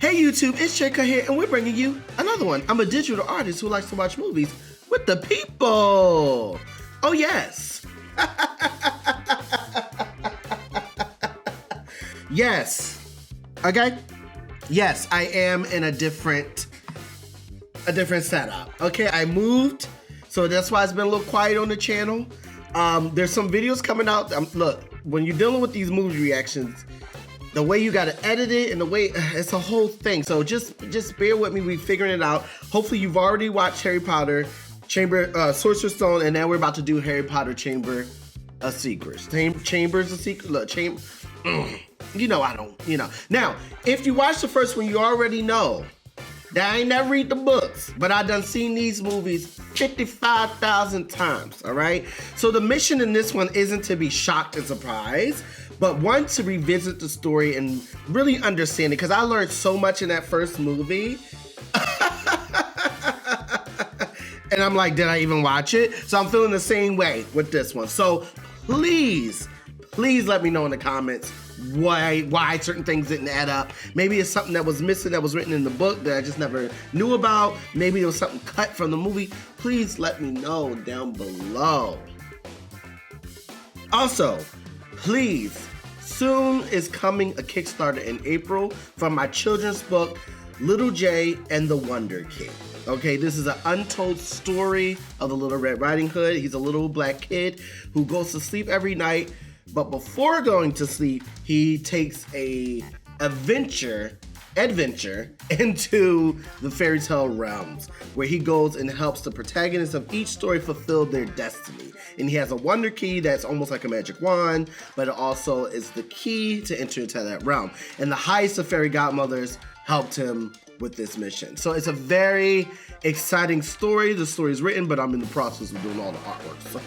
Hey YouTube, it's Cutt here, and we're bringing you another one. I'm a digital artist who likes to watch movies with the people. Oh yes. Yes. Okay? Yes, I am in a different setup. Okay, I moved, so that's why it's been a little quiet on the channel. There's some videos coming out. Look, when you're dealing with these movie reactions, the way you gotta edit it and the way, it's a whole thing. So just bear with me, we're figuring it out. Hopefully you've already watched Harry Potter, Sorcerer's Stone, and now we're about to do Harry Potter Chamber of Secrets. Chambers of Secrets, look, you know I don't, you know. Now, if you watch the first one, you already know that I ain't never read the books, but I done seen these movies 55,000 times, all right? So the mission in this one isn't to be shocked and surprised, but one, to revisit the story and really understand it, because I learned so much in that first movie. And I'm like, did I even watch it? So I'm feeling the same way with this one. So please let me know in the comments why certain things didn't add up. Maybe it's something that was missing that was written in the book that I just never knew about. Maybe it was something cut from the movie. Please let me know down below. Also, please, soon is coming a Kickstarter in April for my children's book, Little J and the Wonder King. Okay, this is an untold story of the Little Red Riding Hood. He's a little black kid who goes to sleep every night, but before going to sleep, he takes a adventure into the fairy tale realms, where he goes and helps the protagonists of each story fulfill their destiny. And he has a wonder key that's almost like a magic wand, but it also is the key to enter into that realm. And the highest of fairy godmothers helped him with this mission. So it's a very exciting story. The story is written, but I'm in the process of doing all the artwork. So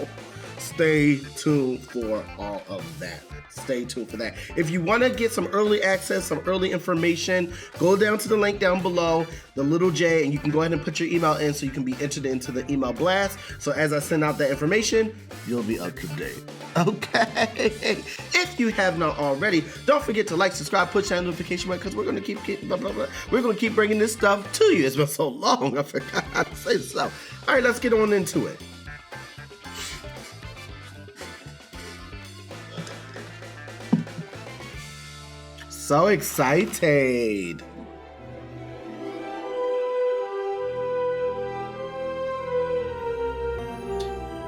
stay tuned for all of that. Stay tuned for that. If you want to get some early access, some early information, go down to the link down below, the Little J, and you can go ahead and put your email in so you can be entered into the email blast. So as I send out that information, you'll be up to date. Okay. If you have not already, don't forget to like, subscribe, push that notification button, because we're gonna keep we're gonna keep bringing this stuff to you. It's been so long, I forgot how to say so. All right, let's get on into it. So excited.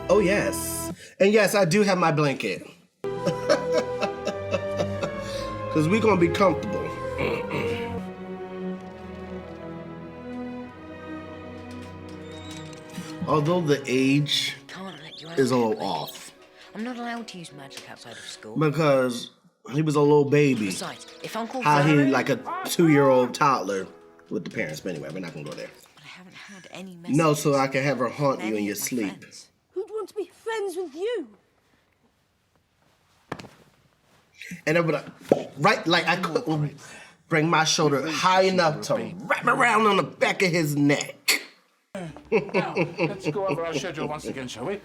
Oh yes. And yes, I do have my blanket. Because we're going to be comfortable. Although the age is a little off. I'm not allowed to use magic outside of school. Because he was a little baby. Besides, if Uncle how he like a 2-year-old toddler with the parents. But anyway, we're not going to go there. But I haven't had any messages. No, so I can have her haunt you in your sleep. Friends. Who'd want to be friends with you? And I would, right, like I could bring my shoulder high enough to wrap around on the back of his neck. Now, let's go over our schedule once again, shall we?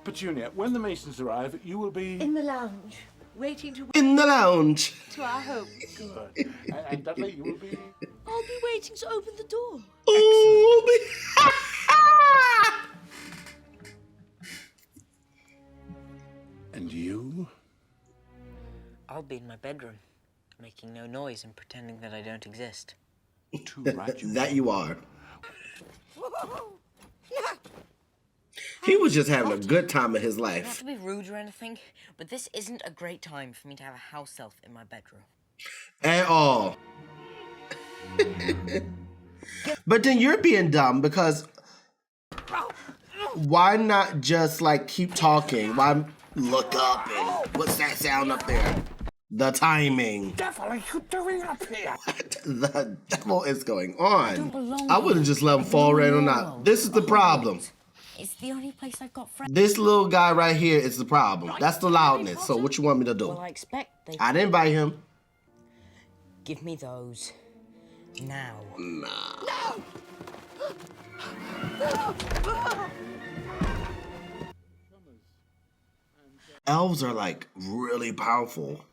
Petunia, when the Masons arrive, you will be... In the lounge, waiting to In the lounge. to our home. Good. And Dudley, you will be... I'll be waiting to open the door. Oh, And you? I'll be in my bedroom, making no noise and pretending that I don't exist. Too right, you that you are. He was just having a good time of his Not life. to be rude or anything, but this isn't a great time for me to have a house elf in my bedroom. At all. But then you're being dumb, because why not just like keep talking? Why look up and what's that sound up there? The timing. devil are you doing up here? What the devil is going on? I would have just let him fall right on out. This is the problem. It's the only place I've got friends. This little guy right here is the problem. That's the loudness. So what you want me to do? Well, I expect they... I didn't invite him. Give me those. Now. Nah. Elves are like really powerful.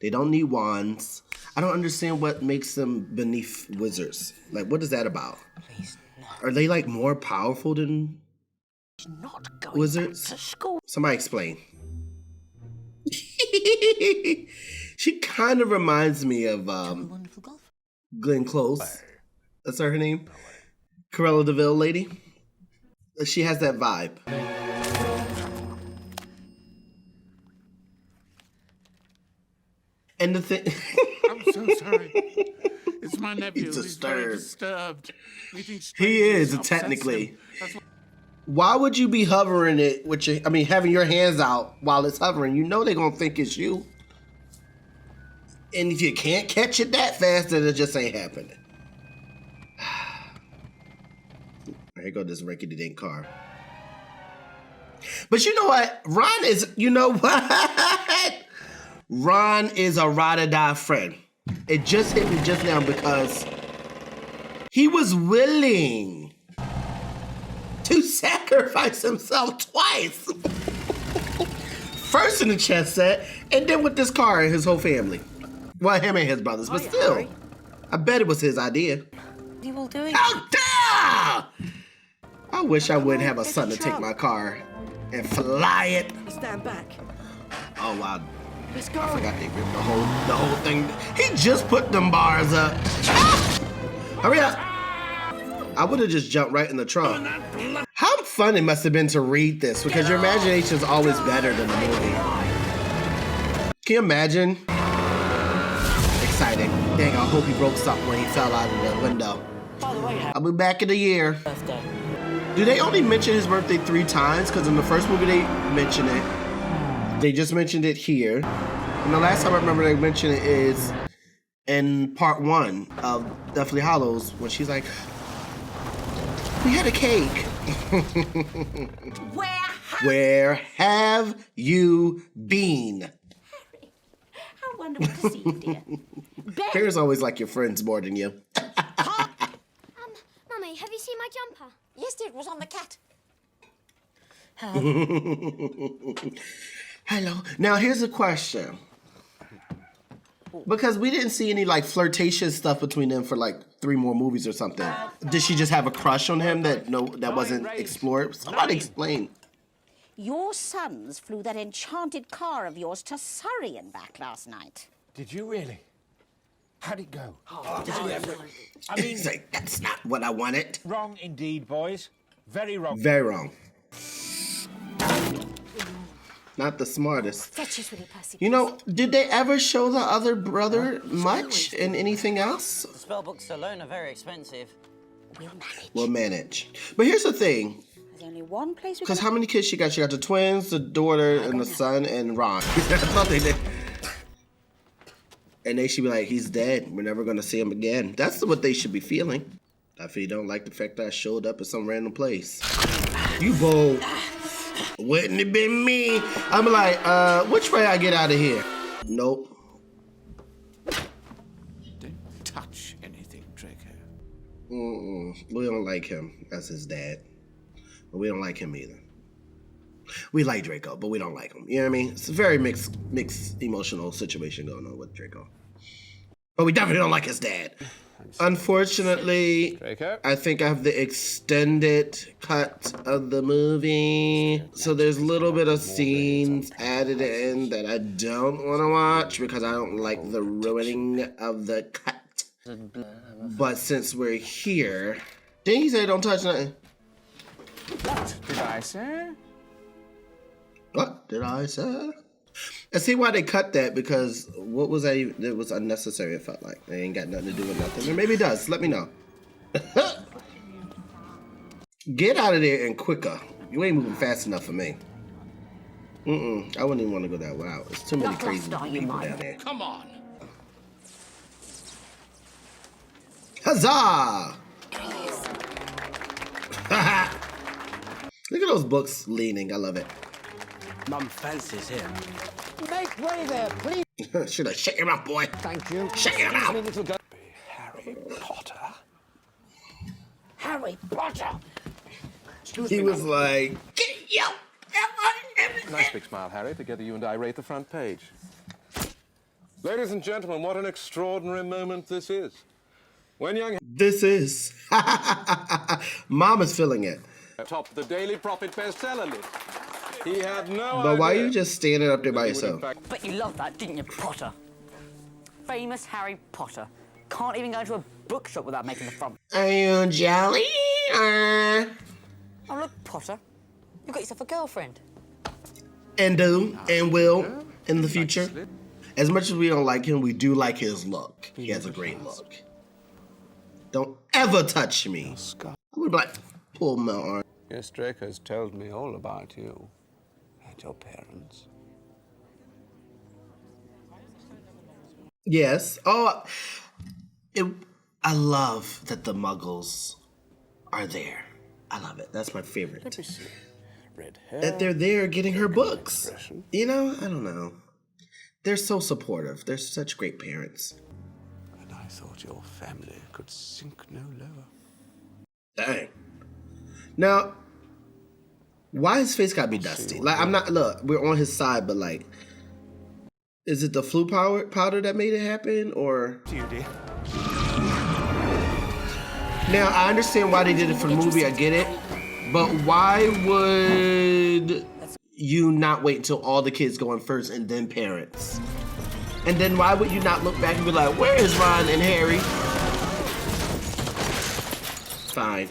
They don't need wands. I don't understand what makes them beneath wizards. Like, what is that about? Please, no. Are they like more powerful than She's not going wizards? back to school. Somebody explain. She kind of reminds me of Wonderful golf. Glenn Close. That's her name. Cruella DeVille lady. She has that vibe. And the thing. I'm so sorry. It's my nephew. He's very disturbed. He is, technically. Why would you be hovering it with your, having your hands out while it's hovering? You know they're going to think it's you. And if you can't catch it that fast, then it just ain't happening. Here go this rickety-dink car. But you know what? Ron is a ride-or-die friend. It just hit me just now because he was willing to sacrifice himself twice. First in the chess set, and then with this car and his whole family. Well, him and his brothers, but still. Harry. I bet it was his idea. What are you all doing? How dare! I wish I would have a son to take my car and fly it. Stand back. Oh, wow. Let's go. I forgot they ripped the whole thing. He just put them bars up. Ah! Hurry up. I would have just jumped right in the trunk. How fun it must have been to read this, because your imagination is always better than the movie. Can you imagine? Exciting. Dang, I hope he broke something when he fell out of the window. By the way, happy I'll be back in a year. birthday. Do they only mention his birthday 3 times? Because in the first movie they mention it. They just mentioned it here. And the last time I remember they mentioned it is in part 1 of Deathly Hallows when she's like, we had a cake. Where have you been? Harry, how wonderful to see you, dear. Parents always like your friends more than you. Mummy, have you seen my jumper? Yes, dear, it was on the cat. Hello. Now here's a question. Because we didn't see any like flirtatious stuff between them for like 3 more movies or something. Did she just have a crush on him that wasn't explored? Somebody explain. Your sons flew that enchanted car of yours to Surrey and back last night. Did you really? How'd it go? I mean, he's like, that's not what I wanted. Wrong indeed, boys. Very wrong. Very wrong. Not the smartest. That's just really pussy. You know, did they ever show the other brother much in anything else? The spell books alone are very expensive. We'll manage. We'll manage. But here's the thing. There's only one place we Because can... how many kids she got? She got the twins, the daughter, and the son, and Ron. I thought they did. And they should be like, he's dead. We're never going to see him again. That's what they should be feeling. I feel you don't like the fact that I showed up at some random place. You bold. Wouldn't it been me? I'm like, which way I get out of here? Nope. Don't touch anything, Draco. We don't like him. That's his dad. But we don't like him either. We like Draco, but we don't like him. You know what I mean? It's a very mixed emotional situation going on with Draco. But we definitely don't like his dad. Unfortunately, Draco? I think I have the extended cut of the movie. So there's a little bit of scenes added in that I don't want to watch because I don't like the ruining of the cut. But since we're here, didn't he say don't touch nothing? What did I say? What did I say? I see why they cut that, because what was that? It was unnecessary, it felt like. It ain't got nothing to do with nothing. Or maybe it does. Let me know. Get out of there and quicker. You ain't moving fast enough for me. I wouldn't even want to go that route. There's too many crazy people down there. Come on. Huzzah! Look at those books leaning. I love it. Mum fancies him. Make way there, please. Should have shake him up, boy. Thank you. Shake him out. Little girl. Harry Potter. Harry Potter! He was like, get yo. Nice big smile, Harry. Together you and I rate the front page. Ladies and gentlemen, what an extraordinary moment this is. When young This is. Mom is feeling it. topped the Daily Prophet bestseller list, he had no But why are idea you just standing up there by that he would in yourself? fact But you loved that, didn't you, Potter? Famous Harry Potter. Can't even go to a bookshop without making the front. Are you jelly? Oh, look, Potter. You've got yourself a girlfriend. And do, and will, in the future. As much as we don't like him, we do like his look. He has a great look. Don't ever touch me. I'm gonna be like, pull my arm. Yes, Draco's told me all about you and your parents. Yes. Oh, I love that the Muggles are there. I love it. That's my favorite. Let me see. Red hair. That they're there getting her books. expression. You know, I don't know. They're so supportive. They're such great parents. And I thought your family could sink no lower. Dang. Now, why his face gotta be dusty? Like, I'm not, look, we're on his side, but like, is it the flu powder that made it happen, or? Judy. Now, I understand why they did it for the movie, I get it, but why would you not wait until all the kids go in first and then parents? And then why would you not look back and be like, where is Ron and Harry? Fine.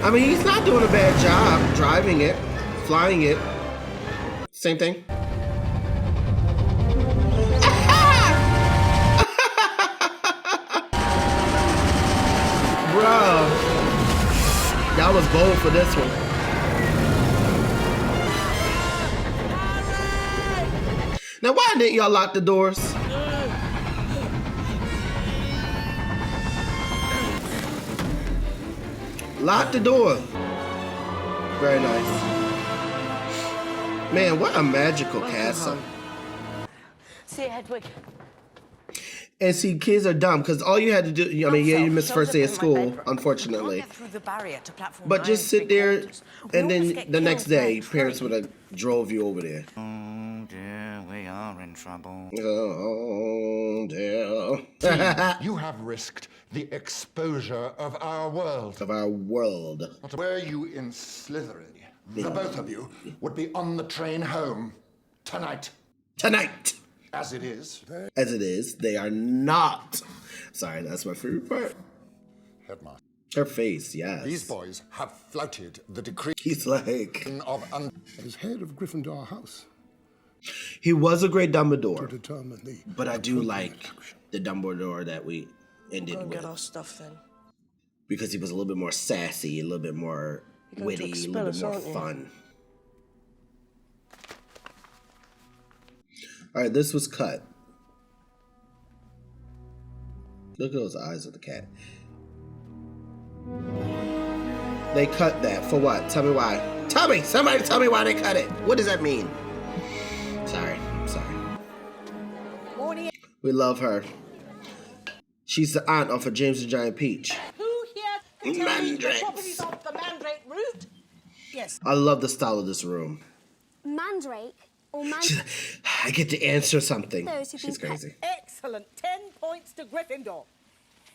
I mean, he's not doing a bad job driving it, flying it. Same thing. Bro, y'all was bold for this one. Now, why didn't y'all lock the doors? Lock the door. Very nice. Man, what a magical castle. See you, Hedwig. And see, kids are dumb because all you had to do, I mean, yeah, you missed first day of school, unfortunately. Can't get through the barrier to platform But 9 just sit 3/4. there, We and almost then get the next killed day, by a parents train. would have drove you over there. Oh dear, we are in trouble. Oh, dear. You have risked the exposure of our world. Of our world. Were you in Slytherin, the both of you would be on the train home tonight. Tonight. As it is, As it is, they are not. Sorry, that's my favorite part. Headmaster, Her face, yes. these boys have flouted the decree He's like, of as head of Gryffindor House he was a great Dumbledore. determine the But I do like the Dumbledore that we ended Go and get with. our stuff then. Because he was a little bit more sassy, a little bit more You're going to witty, a expel little bit us, more aren't you? fun. All right, this was cut. Look at those eyes of the cat. They cut that for what? Tell me why. Tell me! Somebody tell me why they cut it. What does that mean? Sorry. I'm sorry. We love her. She's the aunt of a James the Giant Peach. Who here can tell me the Mandrakes. properties of the mandrake root? Yes. I love the style of this room. Mandrake or She's like, I get to answer something. Those who've She's been crazy. Excellent. 10 points to Gryffindor.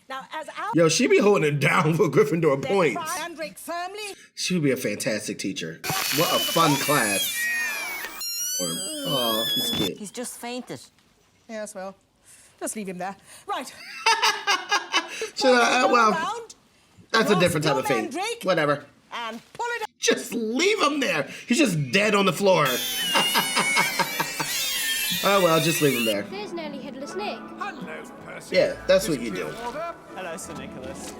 Now, as our Yo, she be holding it down for Gryffindor points. mandrake firmly, She would be a fantastic teacher. What a fun class. Oh, he's cute. He's just fainted. yes, well, just leave him there. Right. Should I, well, Round that's a different type of thing. Mandrake. Whatever. and pull it up. Just leave him there. He's just dead on the floor. Oh, well, just leave him there. There's nearly headless Nick. Hello, Percy. Yeah, that's what you do. Hello, Sir Nicholas.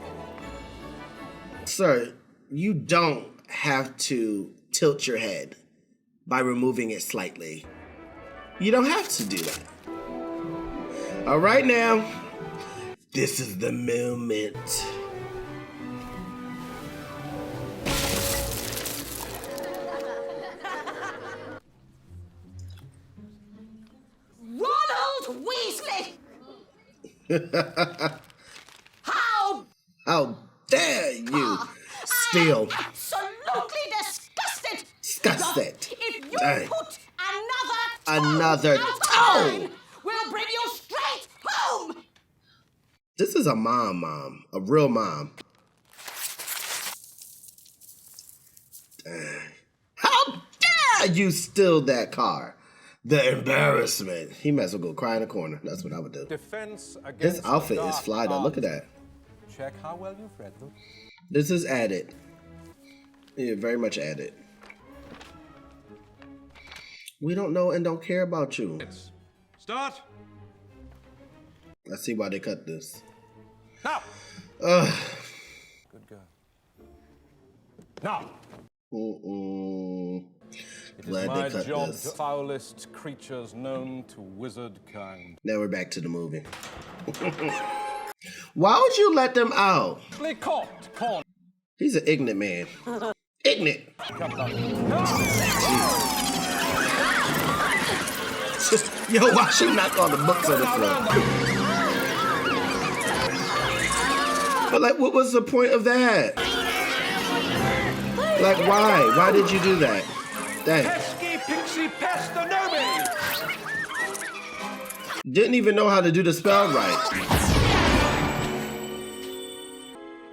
Sir, you don't have to tilt your head by removing it slightly. You don't have to do that. All right, now, this is the moment. Ronald Weasley! How How dare you Still. Absolutely disgusted. Disgusted. If you Dang. put Another toe. we'll bring you straight home. This is a mom. A real mom. Dang. How dare you steal that car? The embarrassment. He might as well go cry in the corner. That's what I would do. Defense against His outfit is fly though. Look at that. Check how well you've read them. This is added. Yeah, very much added. We don't know and don't care about you. Start. I see why they cut this. Now. Ugh. Good girl. Now. It is Glad my they cut job this. to foulest creatures known to wizard kind. Now we're back to the movie. Why would you let them out? Caught, corn. He's an ignorant man. Ignorant. Yo, why she knock all the books on the floor? But like, what was the point of that? Like, why? Why did you do that? Dang. Pesky pixie pestanomi. Didn't even know how to do the spell right.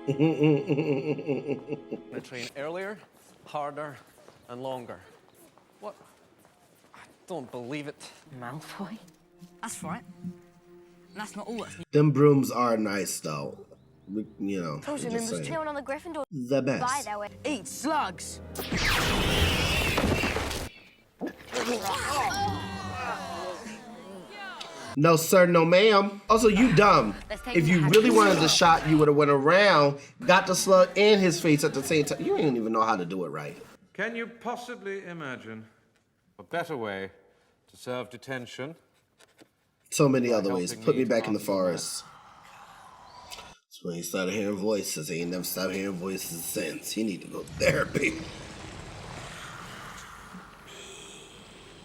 I train earlier, harder, and longer. What? I don't believe it. Malfoy? That's right. And that's not all that's new. Them brooms are nice though. You know, Told you, I'm just Nimbus saying. chewing on the Gryffindor. The best. Bye, that way. Eat slugs! No sir, no ma'am. Also, you dumb. If you really wanted the shot, you would have went around, got the slug in his face at the same time. You didn't even know how to do it right. Can you possibly imagine a better way to serve detention? So many other ways. Put me back in the forest. That's when he started hearing voices. He ain't never stopped hearing voices since. He need to go to therapy.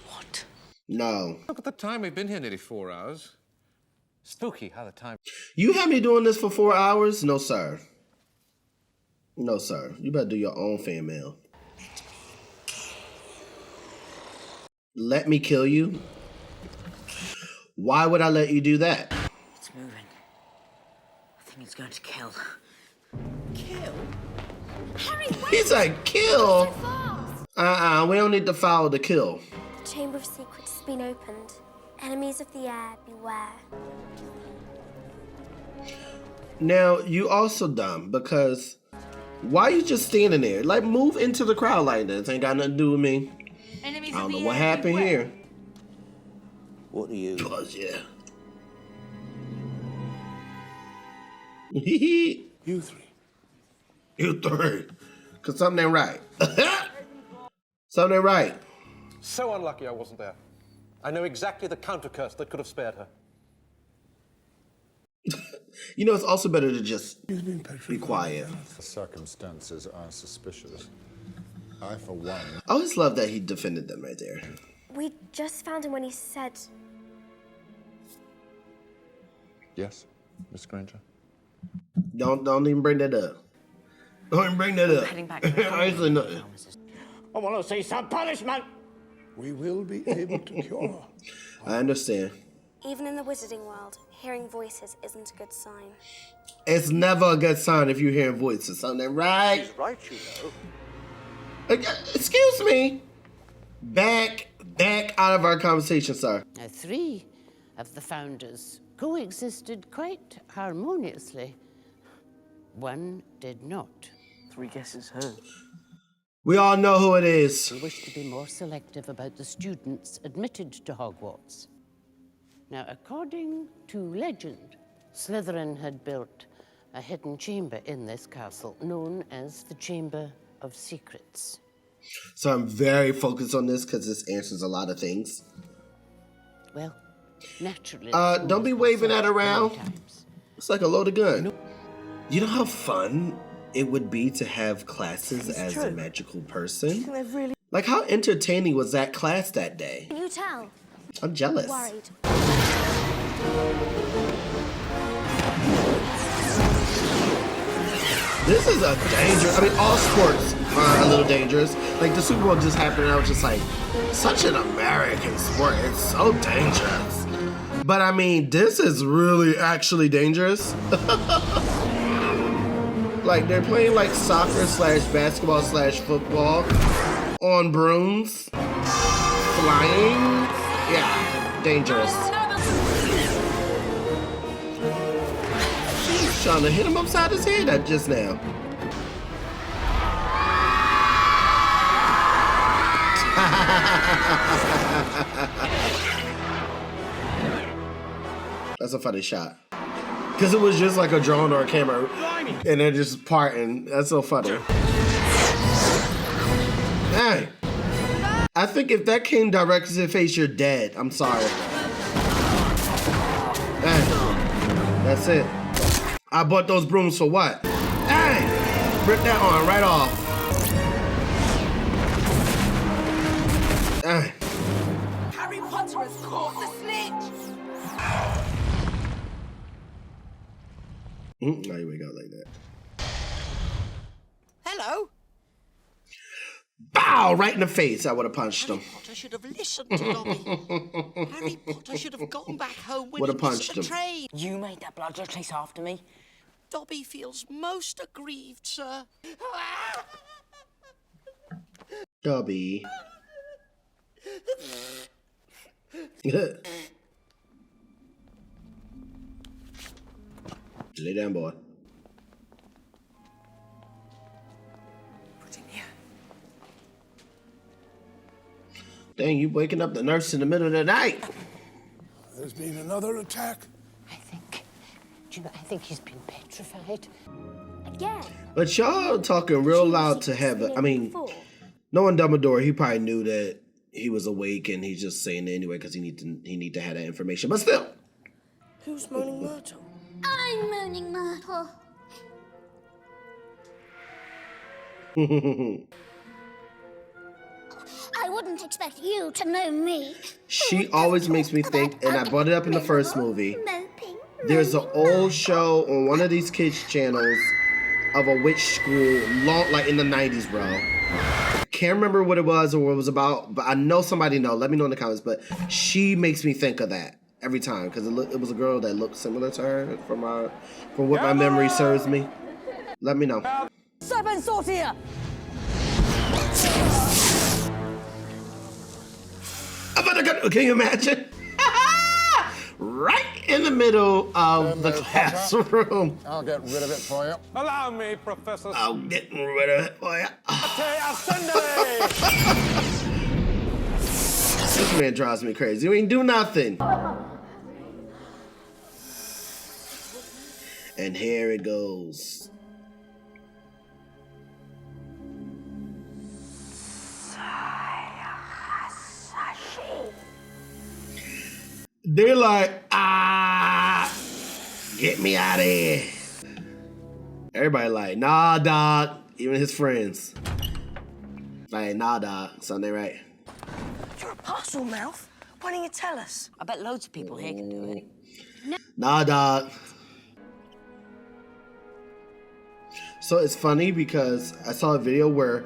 What? No. Look at the time. We've been here nearly 4 hours. Spooky how the time... You had me doing this for 4 hours? No, sir. No, sir. You better do your own fan mail. Let me kill you? Why would I let you do that? It's moving. I think it's going to kill. Kill? Harry, wait! He's like, kill? So fast. We don't need to follow the kill. The Chamber of Secrets has been opened. Enemies of the air, beware. Now, you also dumb, because why you just standing there? Like, move into the crowd like this. Ain't got nothing to do with me. Enemies I don't of know the what air, happened beware. here. What are you? Cause, yeah. You three. You three. Cause something ain't right. Something ain't right. So unlucky I wasn't there. I know exactly the counter curse that could have spared her. You know, it's also better to just be quiet. The circumstances are suspicious. I, for one... I always love that he defended them right there. We just found him when he said... Yes, Miss Granger? Don't even bring that up. Don't even bring that up. Heading back to the I ain't saying nothing. I want to see some punishment. We will be able to cure. I understand. Even in the wizarding world, hearing voices isn't a good sign. It's never a good sign if you're hearing voices. Something right? He's right, you know. Excuse me. Back out of our conversation, sir. Now, 3 of the founders coexisted quite harmoniously. 1 did not. 3 guesses who? We all know who it is. We wish to be more selective about the students admitted to Hogwarts. Now, according to legend, Slytherin had built a hidden chamber in this castle known as the Chamber of Secrets. So I'm very focused on this because this answers a lot of things. Well, naturally... Don't be waving that around. It's like a loaded gun. You know how fun it would be to have classes as a magical person? Like, how entertaining was that class that day? Can you tell? I'm jealous. Worried. This is a dangerous. I mean, all sports are a little dangerous. Like the Super Bowl just happened, and I was just like, such an American sport. It's so dangerous. But I mean, this is really actually dangerous. Like they're playing like soccer / basketball / football on brooms, flying. Yeah, dangerous. She's trying to hit him upside his head just now. That's a funny shot. Because it was just like a drone or a camera, and they're just parting. That's so funny. Hey, I think if that came directly to the face, you're dead. I'm sorry. Hey, that's it. I bought those brooms for what? Hey, rip that arm right off. Hey. Harry Potter has caught the snitch! Now you wake up like that. Hello? Bow! Right in the face. I would have punched him. Harry Potter should have listened to Dobby. Harry Potter should have gone back home when Would he have missed punched the him. train. You made that blood chase after me. Dobby feels most aggrieved, sir. Dobby. Lay down, boy. Put him here. Dang, you waking up the nurse in the middle of the night. There's been another attack. Do you know, I think he's been petrified. Again. But y'all talking real loud to heaven. I mean, knowing Dumbledore, he probably knew that he was awake and he's just saying it anyway because he need to have that information. But still. Who's moaning Myrtle? I'm moaning Myrtle. I wouldn't expect you to know me. She always makes me think, and I brought it up in the first movie. There's an old show on one of these kids' channels of a witch school, long, like in the 90s, bro. Can't remember what it was or what it was about, but I know somebody know. Let me know in the comments. But she makes me think of that every time because it was a girl that looked similar to her from what my memory serves me. Let me know. Serpent sword here! Can you imagine? Right in the middle of the classroom. I'll get rid of it for you. Allow me, Professor. I'm getting rid of it for you. This man drives me crazy. You ain't do nothing. And here it goes. They're like, get me out of here. Everybody like, nah, dog. Even his friends. Like, nah, dog. Something right. You're a parcel mouth. Why don't you tell us? I bet loads of people here can do it. Nah, dog. So it's funny because I saw a video where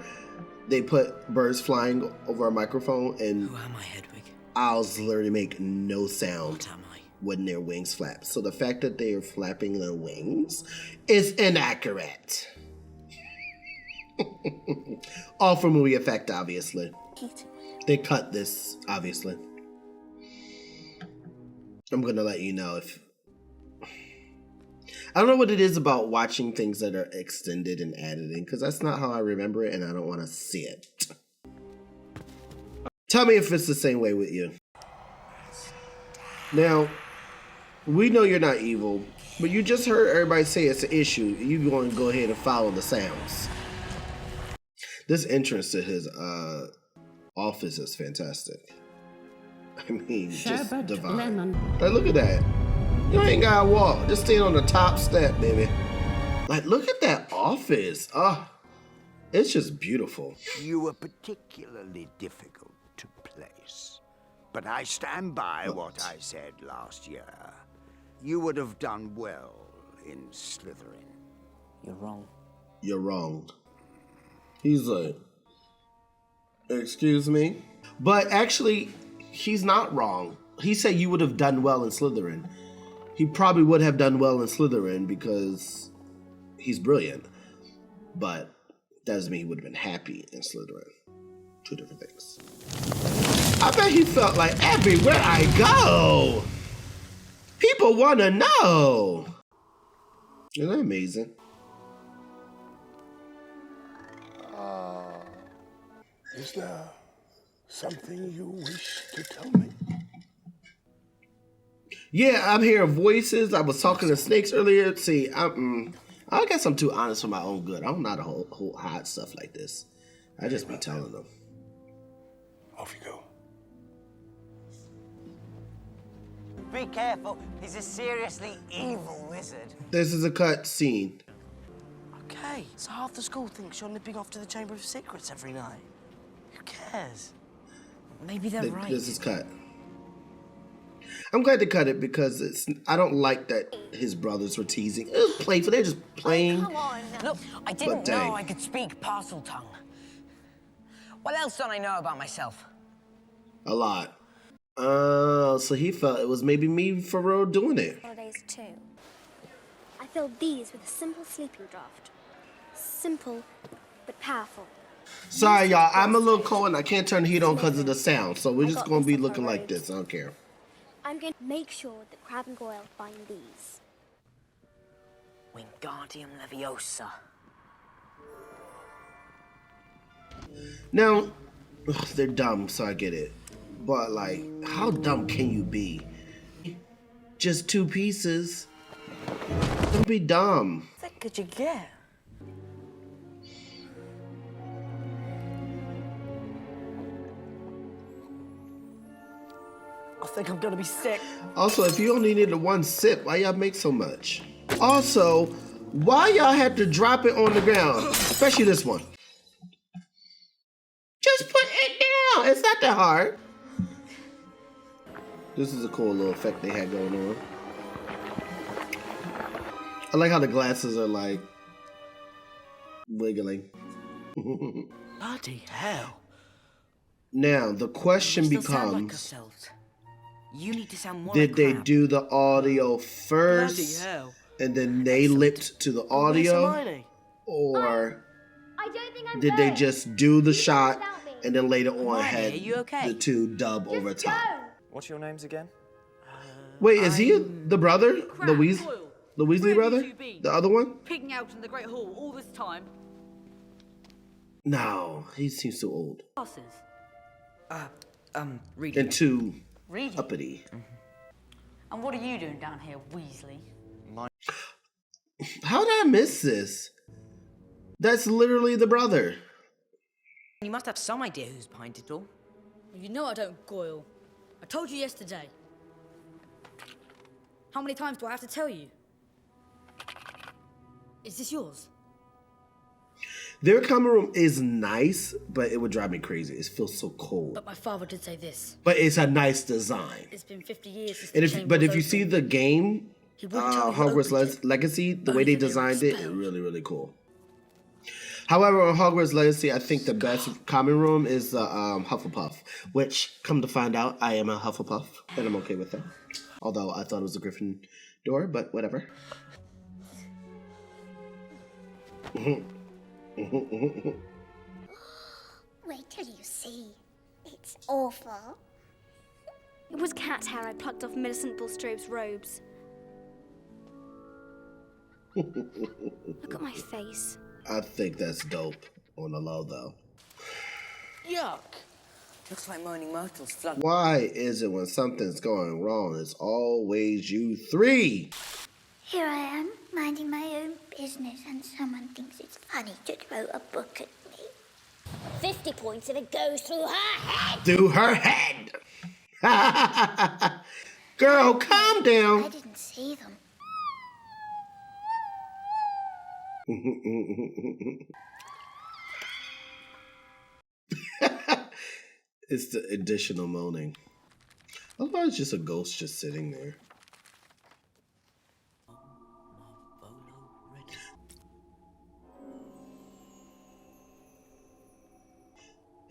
they put birds flying over a microphone and Who am I, Hedwig? owls literally make no sound when their wings flap. So the fact that they are flapping their wings is inaccurate. All for movie effect, obviously. They cut this, obviously. I'm gonna let you know if... I don't know what it is about watching things that are extended and added in, because that's not how I remember it, and I don't want to see it. Tell me if it's the same way with you. Now, we know you're not evil, but you just heard everybody say it's an issue. You going to go ahead and follow the sounds. This entrance to his office is fantastic. I mean, just divine. Like, look at that. You ain't gotta walk. Just stand on the top step, baby. Like, look at that office. It's just beautiful. You were particularly difficult to place. But I stand by what I said last year. You would have done well in Slytherin. You're wrong. you're wrong. He's like, excuse me? But actually, he's not wrong. He said you would have done well in Slytherin. He probably would have done well in Slytherin because he's brilliant. But doesn't mean he would have been happy in Slytherin. Two different things. I bet he felt like everywhere I go, people want to know. Isn't that amazing? Is there something you wish to tell me? Yeah, I'm hearing voices. I was talking to snakes earlier. See, I guess I'm too honest for my own good. I don't know how to whole hide stuff like this. I just be telling them. Off you go. Be careful, he's a seriously evil wizard. This is a cut scene. Okay, so half the school thinks you're nipping off to the Chamber of Secrets every night. Who cares? Maybe they're right. This is cut. I'm glad to cut it because I don't like that his brothers were teasing. It was playful. They're just playing. Come on. Look, I didn't know I could speak parcel tongue. What else don't I know about myself? A lot. So he felt it was maybe me for real doing it. Holidays too. I filled these with a simple sleeping draft. Simple, but powerful. Sorry, y'all. I'm a little cold and I can't turn the heat on because of the sound. So we're just going to be looking like this. I don't care. I'm going to make sure that Crab and Goyle find these. Wingardium Leviosa. Now, they're dumb, so I get it. But, like, how dumb can you be? Just 2 pieces. Don't be dumb. What could you get? I think I'm gonna be sick. Also, if you only needed 1 sip, why y'all make so much? Also, why y'all had to drop it on the ground? Especially this one. Just put it down. It's not that hard. This is a cool little effect they had going on. I like how the glasses are like wiggling. Bloody hell. Now, the question becomes, You need to sound more did like they Crab. do the audio first and then they lipped to the audio? Or I don't think I'm did they good. just do the shot and then later on had are you okay? the 2 dub over top? What's your names again? Wait, is he the brother? The Weasley brother? The other one? Picking out in the Great Hall all this time. No, he seems too old. Classes. Reading. And too Reading? uppity. And what are you doing down here, Weasley? How did I miss this? That's literally the brother. You must have some idea who's behind it all. You know I don't, Goyle. I told you yesterday. How many times do I have to tell you? Is this yours? Their common room is nice, but it would drive me crazy. It feels so cold. But my father did say this. But it's a nice design. It's been 50 years since And the if, chamber but was if you open. see the game, He wouldn't tell me who Hogwarts opened it. Legacy, the way Only they that they were designed it, expelled. really, really cool. However, on Hogwarts Legacy, I think the best common room is the Hufflepuff, which, come to find out, I am a Hufflepuff, and I'm okay with that. Although I thought it was a Gryffindor, but whatever. Wait till you see. It's awful. It was cat's hair I plucked off Millicent Bulstrode's robes. Look at my face. I think that's dope on the low, though. Yuck. Looks like Moaning Myrtle's flood. Why is it when something's going wrong, it's always you 3? Here I am, minding my own business, and someone thinks it's funny to throw a book at me. 50 points if it goes through her head! Through her head! Girl, calm down. I didn't see them. It's the additional moaning. Otherwise, it's just a ghost just sitting there.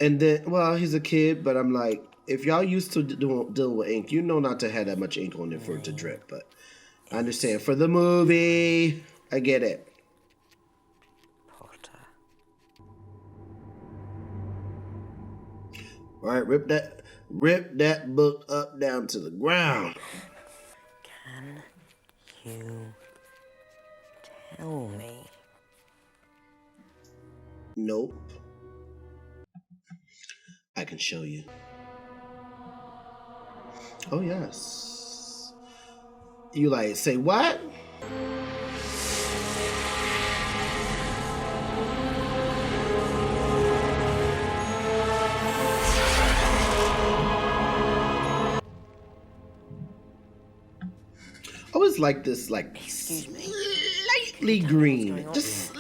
And then, well, he's a kid, but I'm like, if y'all used to deal with ink, you know not to have that much ink on it for it to drip. But I understand for the movie, I get it. Potter. All right, rip that book up down to the ground. Can you tell me? Nope. I can show you. Oh, yes. You like, say what? I always like this, like, Excuse me. slightly green. Just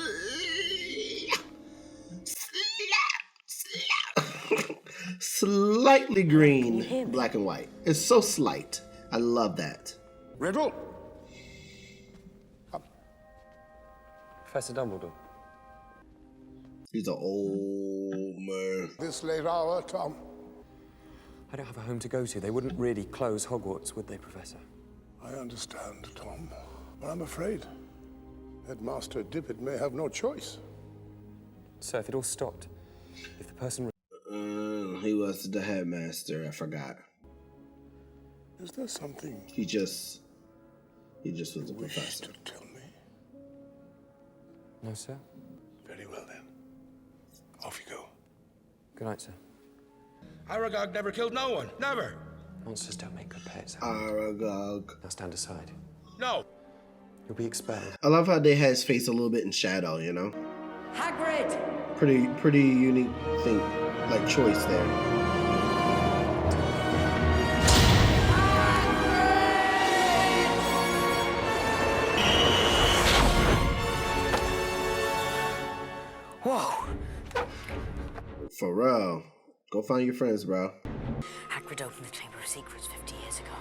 slightly green, black and white. It's so slight. I love that. Riddle? Professor Dumbledore. He's an old man. This late hour, Tom? I don't have a home to go to. They wouldn't really close Hogwarts, would they, Professor? I understand, Tom, but I'm afraid Headmaster Dippet may have no choice. So if it all stopped, if the person... He was the headmaster. I forgot. Is there something He just was a professor. to tell me? No, sir. Very well, then. Off you go. Good night, sir. Aragog never killed no one. Never. Monsters don't make good pets. Aragog. Now stand aside. No. You'll be expelled. I love how they had his face a little bit in shadow, you know? Hagrid! Pretty unique thing, like choice there. Whoa! For real. Go find your friends, bro. Hagrid opened the Chamber of Secrets 50 years ago.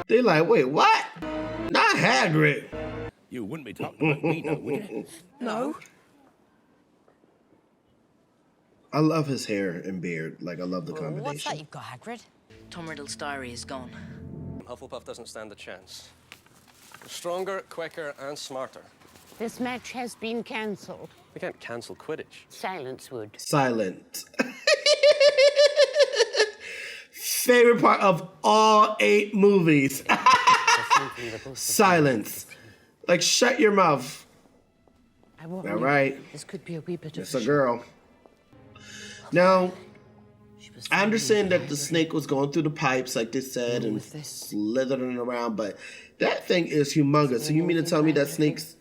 They like, wait, what? Not Hagrid. You wouldn't be talking about me now, would you? No. I love his hair and beard. Like, I love the combination. What's that you've got, Hagrid? Tom Riddle's diary is gone. Hufflepuff doesn't stand a chance. Stronger, quicker, and smarter. This match has been cancelled. We can't cancel Quidditch. Silence would. Silent. Favorite part of all 8 movies. Silence. Like, shut your mouth. All right. This could be a wee bit of It's a girl. Now, I understand that the snake was going through the pipes, like they said, and slithering around, but that thing is humongous. So you mean to tell me that snake's...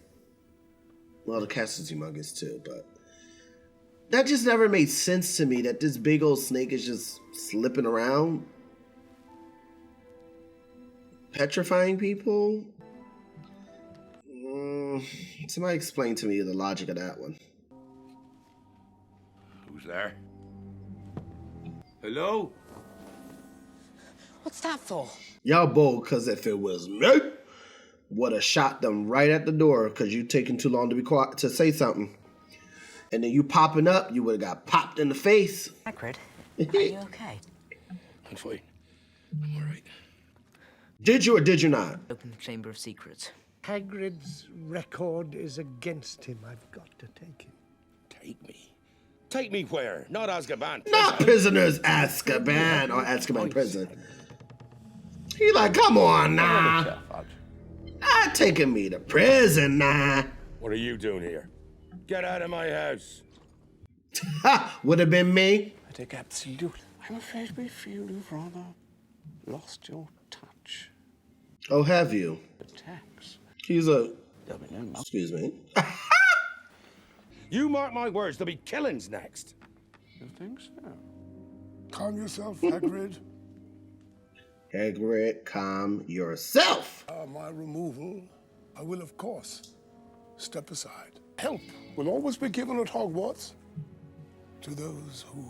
Well, the cast is humongous too, but... That just never made sense to me, that this big old snake is just slipping around. Petrifying people? Somebody explain to me the logic of that one. Who's there? Hello? What's that for? Y'all bold, because if it was me, would have shot them right at the door because you taking too long to be quiet to say something. And then you popping up, you would have got popped in the face. Hagrid, are you okay? I'm fine. I'm all right. Did you or did you not? Open the Chamber of Secrets. Hagrid's record is against him. I've got to take him. Take me. Take me where? Not Azkaban. Not prisoners Azkaban or Azkaban prison. He like, come on now. Not taking me to prison now. What are you doing here? Get out of my house. Ha! Would have been me. I take absolutely. I'm afraid we feel you've rather lost your touch. Oh, have you? Attacks. He's a... Excuse me. You mark my words, there'll be killings next. You think so? Calm yourself, Hagrid. Hagrid, calm yourself. My removal, I will, of course, step aside. Help will always be given at Hogwarts to those who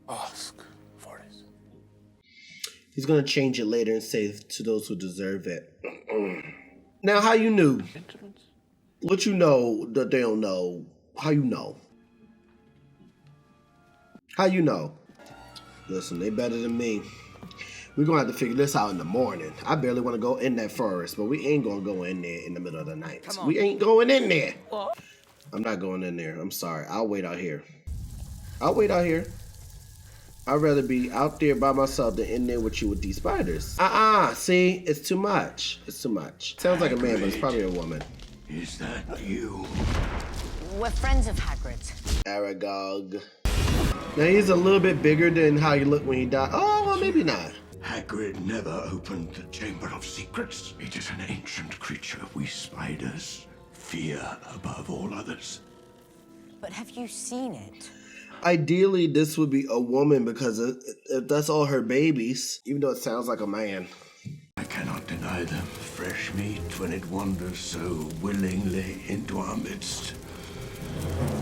ask for it. He's going to change it later and say to those who deserve it. Now, how you knew? What you know that they don't know? How you know? How you know? Listen, they better than me. We're gonna have to figure this out in the morning. I barely want to go in that forest, but we ain't gonna go in there in the middle of the night. We ain't going in there. What? I'm not going in there. I'm sorry. I'll wait out here. I'll wait out here. I'd rather be out there by myself than in there with you with these spiders. See? It's too much. It's too much. Sounds like a man, but it's probably a woman. Is that you? We're friends of Hagrid's. Aragog. Now he's a little bit bigger than how he looked when he died. Oh, well, maybe not. Hagrid never opened the Chamber of Secrets. It is an ancient creature we spiders fear above all others. But have you seen it? Ideally, this would be a woman because if that's all her babies, even though it sounds like a man. I cannot deny them fresh meat when it wanders so willingly into our midst.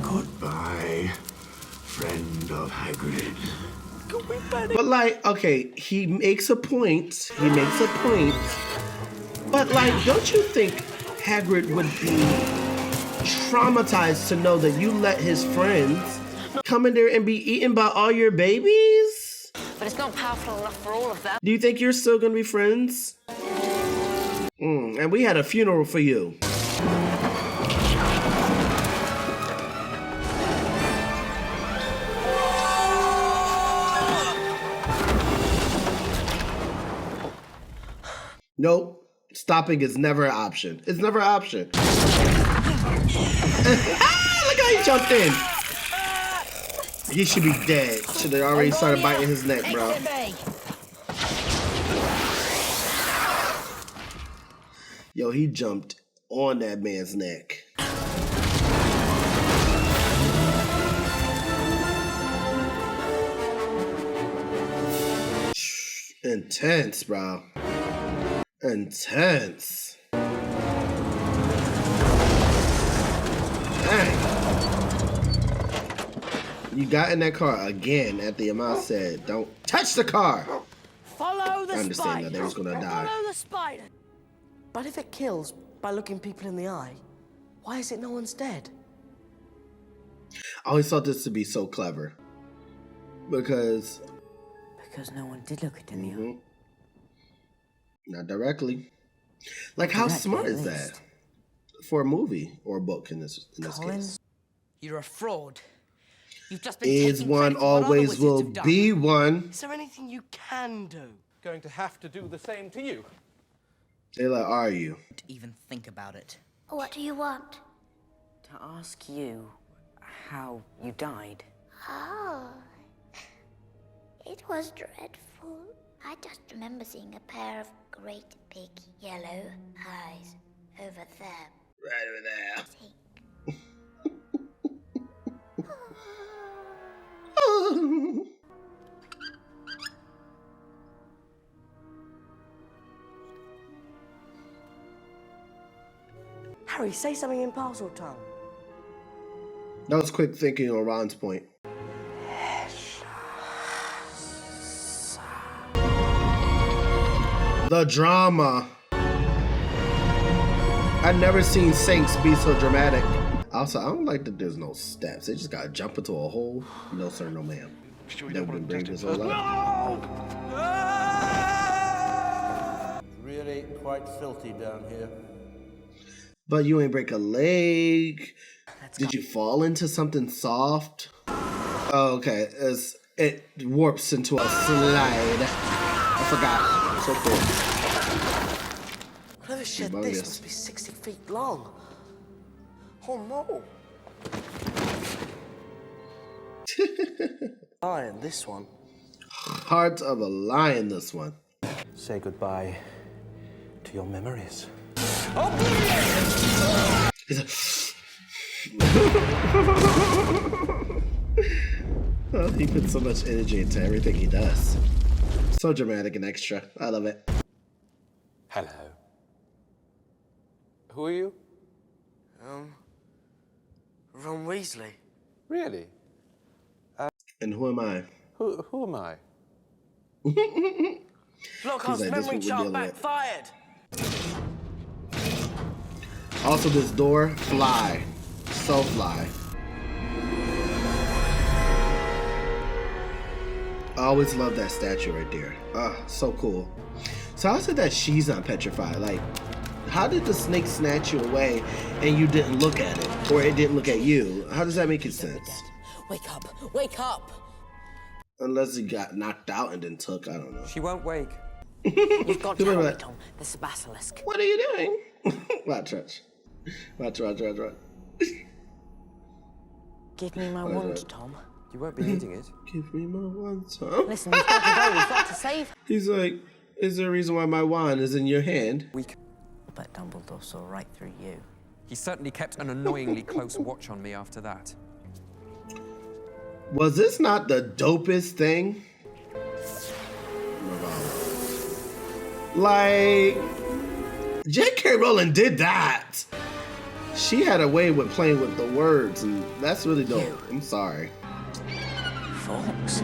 Goodbye, friend of Hagrid. But like, okay, he makes a point. He makes a point. But like, don't you think Hagrid would be traumatized to know that you let his friends come in there and be eaten by all your babies? But it's not powerful enough for all of them. Do you think you're still gonna be friends? And we had a funeral for you. Nope. Stopping is never an option. It's never an option. Look how he jumped in. He should be dead. Should have already started biting his neck, bro. Yo, he jumped on that man's neck. Intense, bro. Intense. Dang. You got in that car again at the amount said, don't touch the car. Follow the I understand spider. that they was gonna die. Follow the spider. But if it kills by looking people in the eye, why is it no one's dead? I always thought this to be so clever. Because no one did look it in the eye. Not directly. Like, how smart is that for a movie or a book in this case? You're a fraud. You've just been Is taking one credit for what other always wizards will have done. be one. Is there anything you can do? Going to have to do the same to you. Taylor, are you? Even think about it. What do you want? To ask you how you died. Oh, it was dreadful. I just remember seeing a pair of great big yellow eyes over there. Right over there. Harry, say something in parcel tongue. That was quick thinking on Ron's point. The drama. I've never seen Saints be so dramatic. Also, I don't like that there's no steps. They just gotta jump into a hole. No sir, no ma'am. Sure Never been brave this whole life. Really quite filthy down here. But you ain't break a leg. Did you fall into something soft? Oh, okay. It warps into a slide. I forgot. So cool. Whoever shed this must be 60 feet long. Oh no. Lion, this one. Heart of a lion, this one. Say goodbye to your memories. Oh, he puts so much energy into everything he does. So dramatic and extra. I love it. Hello. Who are you? Ron Weasley. Really? And who am I? Who am I? Lockhart's He's like, memory this chart would be a lot. backfired. Also, this door, fly. So fly. I always love that statue right there. Ah, so cool. So how is it that she's not petrified? Like, how did the snake snatch you away and you didn't look at it? Or it didn't look at you? How does that make sense? Wake up! Wake up! Unless he got knocked out and then took, I don't know. She won't wake. You've got to help me, Tom. There's a basilisk. What are you doing? Watch. Watch. Give me my wand, Tom. You won't be needing it. Give me my wand, Tom. Listen, we've got to go. We've got to save her. He's like, is there a reason why my wand is in your hand? But Dumbledore saw right through you. He certainly kept an annoyingly close watch on me after that. Was this not the dopest thing? Like, J.K. Rowling did that. She had a way with playing with the words, and that's really dope. I'm sorry. Fox.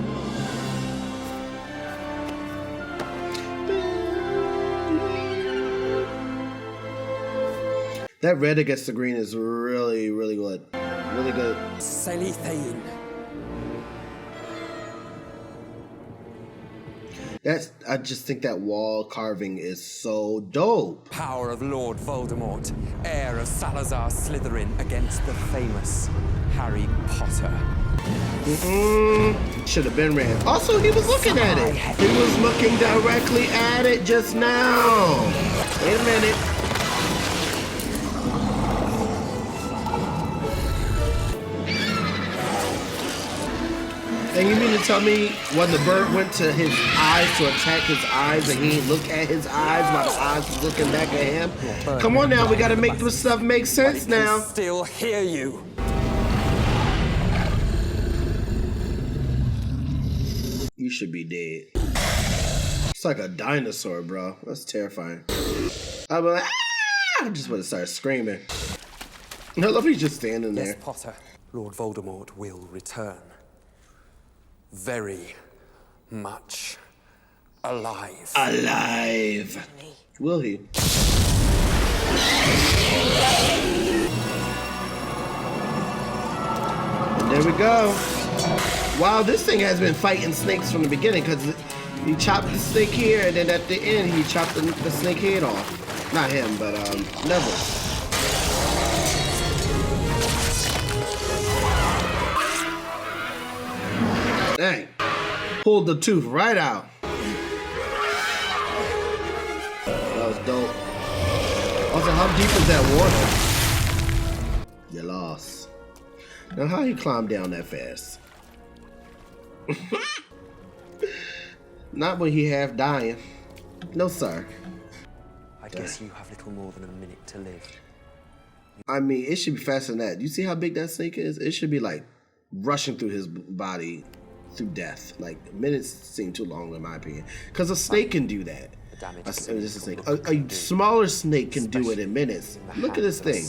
That red against the green is really, really good. Really good. Celithane. I just think that wall carving is so dope. Power of Lord Voldemort, heir of Salazar Slytherin against the famous Harry Potter. Should have been ran. Also, he was looking at it. He was looking directly at it just now. Wait a minute. And you mean to tell me when the bird went to his eyes to attack his eyes and he didn't look at his eyes while the eyes was looking back at him? Come on now, we gotta make this stuff make sense now. Still hear you. You should be dead. It's like a dinosaur, bro. That's terrifying. I'd be like, ah! I just want to start screaming. I love he's just standing there. Yes, Potter. Lord Voldemort will return. Very much alive. Alive. Will he? And there we go. Wow, this thing has been fighting snakes from the beginning because he chopped the snake here and then at the end he chopped the snake head off. Not him, but Neville. Dang. Pulled the tooth right out. That was dope. Also, how deep is that water? You lost. Now, how he climbed down that fast? Not when he half dying. No, sir. I guess you have little more than a minute to live. I mean, it should be faster than that. You see how big that snake is? It should be like rushing through his body through death. Like, minutes seem too long in my opinion. Because a snake can do that. A smaller snake can do it in minutes. Look at this thing.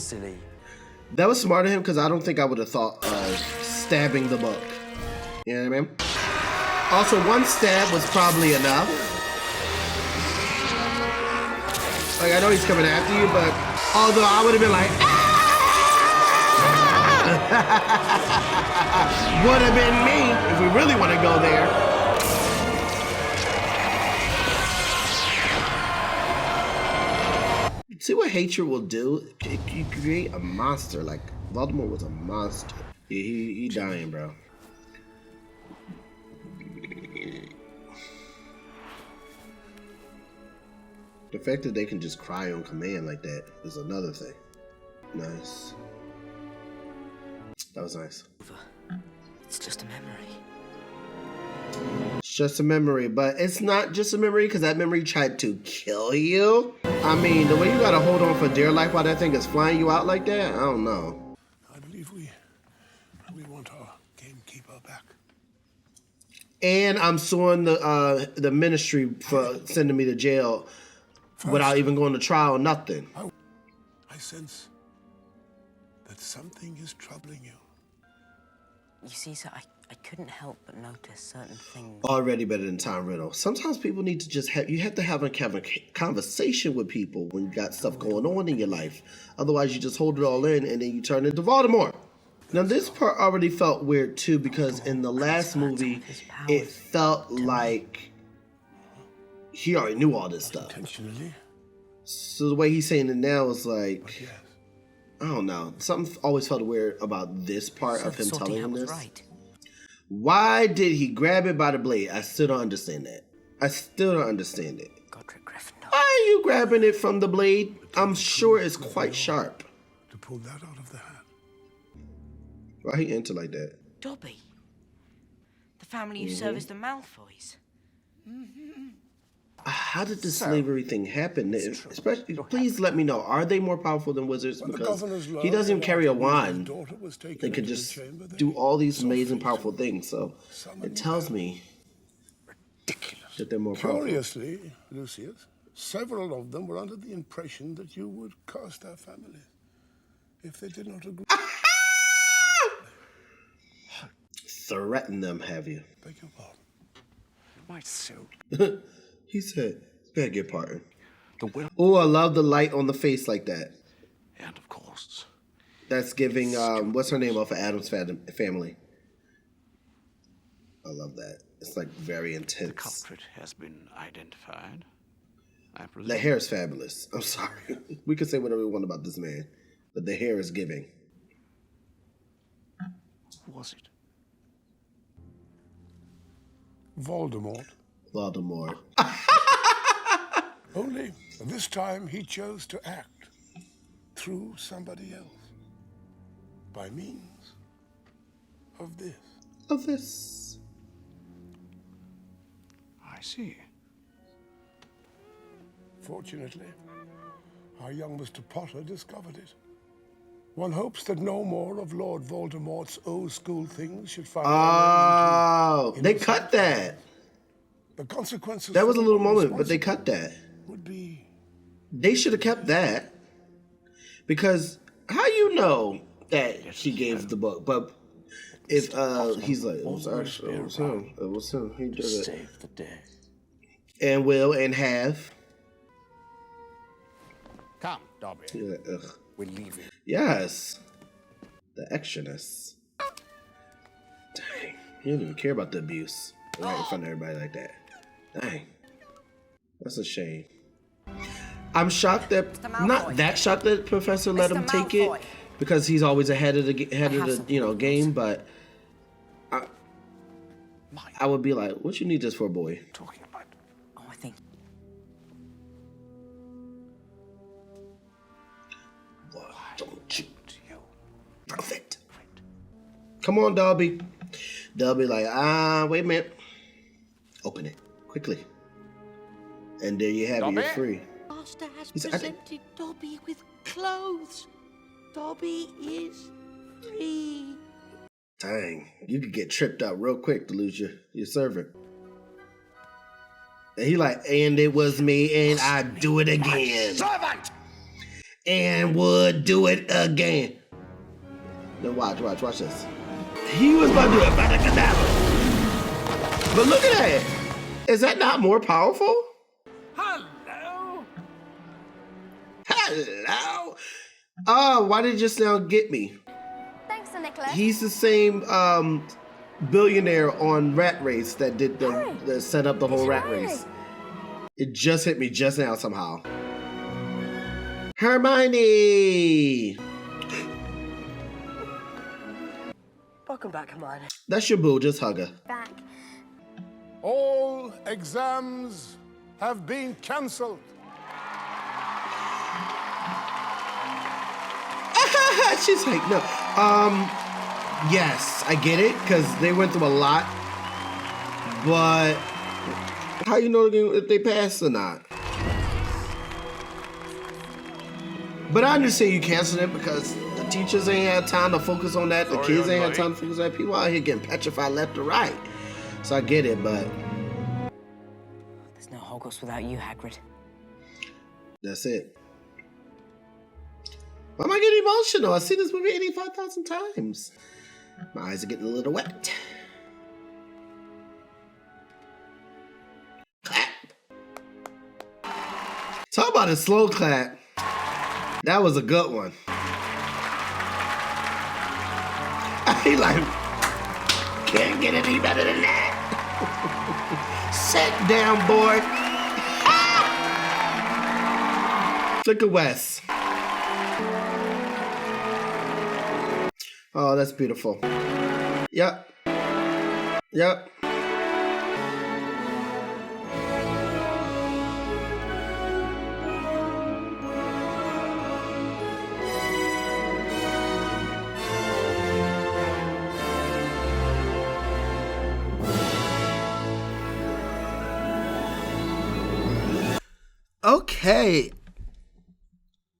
That was smart of him because I don't think I would have thought of stabbing the book. You know what I mean? Also, one stab was probably enough. Like, I know he's coming after you, but although I would have been like, would have been me if we really want to go there. See what hatred will do? You create a monster. Like, Voldemort was a monster. He dying, bro. The fact that they can just cry on command like that is another thing. Nice. That was nice. It's just a memory. It's just a memory, but it's not just a memory because that memory tried to kill you. I mean, the way you gotta hold on for dear life while that thing is flying you out like that, I don't know. I believe we want our gamekeeper back. And I'm suing the ministry for sending me to jail without even going to trial, nothing. I sense that something is troubling you. You see, sir, I couldn't help but notice certain things. Already better than Tom Riddle. Sometimes people need to just have, you have to have a conversation with people when you got stuff going on in your life. Otherwise, you just hold it all in and then you turn into Voldemort. Now, this part already felt weird too, because in the last movie, it felt like he already knew all this stuff. So the way he's saying it now is like, I don't know. Something always felt weird about this part of him telling him this. Why did he grab it by the blade? I still don't understand that. I still don't understand it. Why are you grabbing it from the blade? I'm sure it's quite sharp. To pull that out of the hat. Why he enter like that? Dobby. The family who serviced the Malfoys. How did the slavery thing happen? Especially, please let me know. Are they more powerful than wizards? Because he doesn't even carry a wand. They could just do all these amazing, powerful things. So it tells me that they're more powerful. Curiously, Lucius, several of them were under the impression that you would curse their families if they did not agree. Threaten them, have you? Beg your pardon. My suit. He said, beg your pardon. Oh, I love the light on the face like that. And of course. That's giving, what's her name off of Adam's Family? I love that. It's like very intense. The culprit has been identified. I presume. The hair is fabulous. I'm sorry. We could say whatever we want about this man, but the hair is giving. Who was it? Voldemort. Voldemort. Only this time he chose to act through somebody else. By means of this. Of this. I see. Fortunately, our young Mr. Potter discovered it. One hopes that no more of Lord Voldemort's old school things should find their way into they cut that. The consequences. That was a little moment, but they cut that. Would be. They should have kept that. Because how you know that she gave the book? But if he's like, it was actually, it was him. It was him. He did it. Save the day. And will and have. Come, Dobby. Yeah, We're leaving. Yes. The extraness. Dang. He don't even care about the abuse. Right in front of everybody like that. Dang. That's a shame. I'm shocked that, not that shocked that Professor let him take it, because he's always ahead of the game, but I would be like, what you need this for, boy? Talking about. Oh, I think. Why don't you? Perfect. Come on, Dobby. Dobby like, wait a minute. Open it quickly. And there you have it, you're free. Master has presented Dobby with clothes. Dobby is free. Dang, you could get tripped out real quick to lose your servant. And he like, and it was me, and I'd do it again. Servant! And would do it again. Now watch this. He was about to do it by the cadaver. But look at that. Is that not more powerful? Hello? Hello? Oh, why did it just now get me? Thanks, Sir Nicholas. He's the same billionaire on Rat Race that did that set up the whole Rat Race. It just hit me just now somehow. Hermione! Welcome back, Hermione. That's your boo, just hug her. Back. All exams have been cancelled. She's like, no. Yes, I get it, because they went through a lot. But how you know if they passed or not? But I understand you canceled it because the teachers ain't had time to focus on that. The kids ain't had time to focus on that. People out here getting petrified left or right. So I get it, but There's no Hogwarts without you, Hagrid. That's it. Why am I getting emotional? I've seen this movie 85,000 times. My eyes are getting a little wet. Talk about a slow clap. That was a good one. He like, can't get any better than that. Sit down, boy. Look at Wes. Oh, that's beautiful. Yep. Yep. Okay.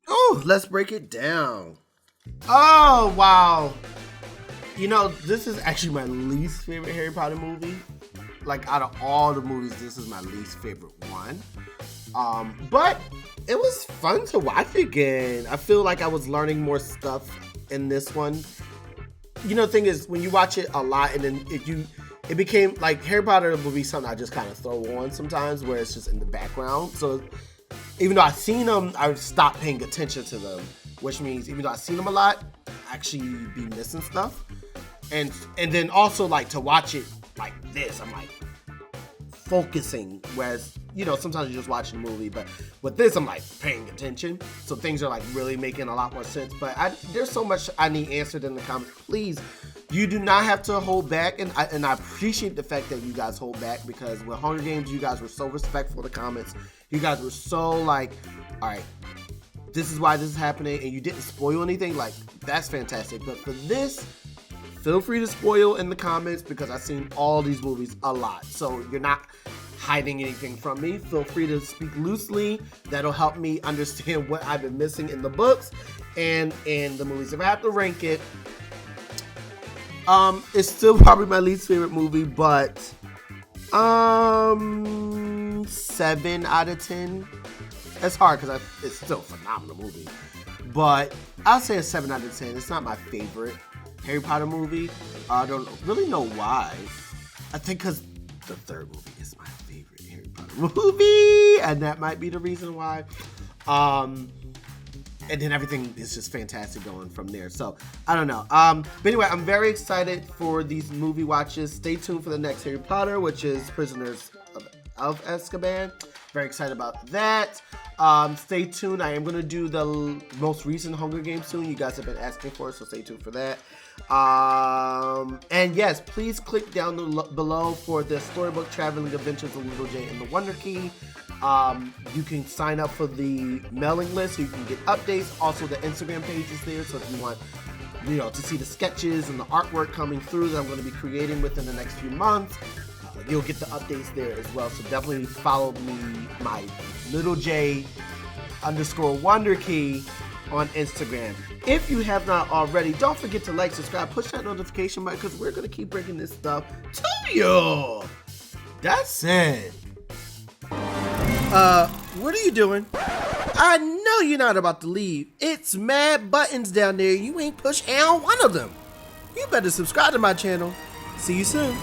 Oh, let's break it down. Oh, wow. You know, this is actually my least favorite Harry Potter movie. Like, out of all the movies, this is my least favorite one. But it was fun to watch again. I feel like I was learning more stuff in this one. You know, the thing is, when you watch it a lot, and then it became like Harry Potter will be something I just kind of throw on sometimes, where it's just in the background. So even though I've seen them, I've stopped paying attention to them, which means even though I've seen them a lot, I actually be missing stuff. And then also, like, to watch it like this, I'm like focusing, whereas, you know, sometimes you just watch the movie, but with this, I'm like paying attention. So things are like really making a lot more sense. But there's so much I need answered in the comments. Please, you do not have to hold back, and I appreciate the fact that you guys hold back, because with Hunger Games, you guys were so respectful of the comments. You guys were so like, all right, this is why this is happening, and you didn't spoil anything. Like, that's fantastic. But for this, feel free to spoil in the comments, because I've seen all these movies a lot. So you're not hiding anything from me. Feel free to speak loosely. That'll help me understand what I've been missing in the books and in the movies. If I have to rank it, it's still probably my least favorite movie, but 7 out of 10. It's hard because it's still a phenomenal movie, but I'll say a 7 out of 10. It's not my favorite Harry Potter movie. I don't really know why. I think because the third movie is my favorite Harry Potter movie, and that might be the reason why. And then everything is just fantastic going from there. So, I don't know. But anyway, I'm very excited for these movie watches. Stay tuned for the next Harry Potter, which is Prisoners of Azkaban. Very excited about that. Stay tuned. I am going to do the most recent Hunger Games soon. You guys have been asking for it, so stay tuned for that. And yes, please click down below for the storybook Traveling Adventures of Little Jay and the Wonder Key. You can sign up for the mailing list so you can get updates. Also, the Instagram page is there, so if you want, you know, to see the sketches and the artwork coming through that I'm going to be creating within the next few months, you'll get the updates there as well. So definitely follow me, my Little J _ Wonder Key on Instagram. If you have not already, don't forget to like, subscribe, push that notification button, because we're going to keep bringing this stuff to you. That's it. What are you doing? I know you're not about to leave. It's mad buttons down there. You ain't push on one of them. You better subscribe to my channel. See you soon.